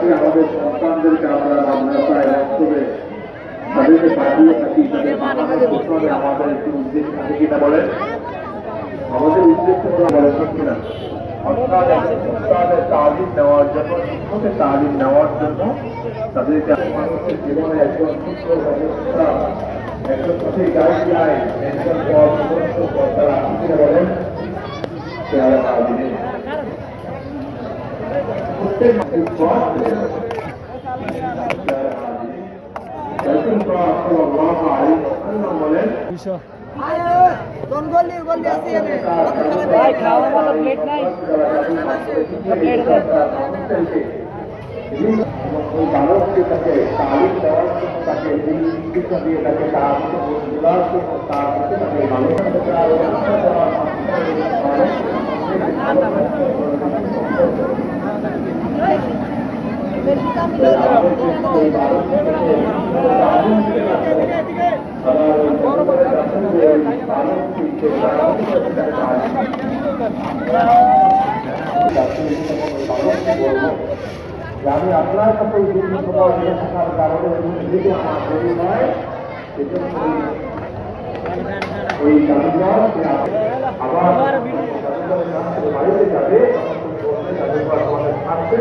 করে আমাদের সন্তানদেরকে আমরা মাদ্রাসায় বাস্তবে তাদেরকে পাঠিয়ে থাকি আমাদের একটি উদ্দেশ্য থাকে কিনা বলেন, আমাদের উদ্দেশ্য হলো বলে সত্যি না অর্থাৎ তালিম নেওয়ার জন্য, শিক্ষকের তালিম নেওয়ার জন্য তাদেরকে মানুষের জীবনে একজন সুস্থ ব্যবস্থা, একজন সঠিক গাইডলাইন, একজন তারা কিনা বলেন পেয়ারা তালিমে প্রত্যেক বলেন খাওয়ার মতো প্লেট নাই। ওই বালককে তাকে তালিম দেওয়ার জন্য, তাকে চিকিৎসা দিয়ে তাকে তার তোলার জন্য, তার প্রতি তাকে আমি আপনার সাথে এই দীর্ঘ সময় বেঁচে থাকার কারণে যেহেতু আমার দেরি নয়, সেজন্য ওই জাদুঘর আবার বাড়িতে যাবে, আমাদের থাকবে।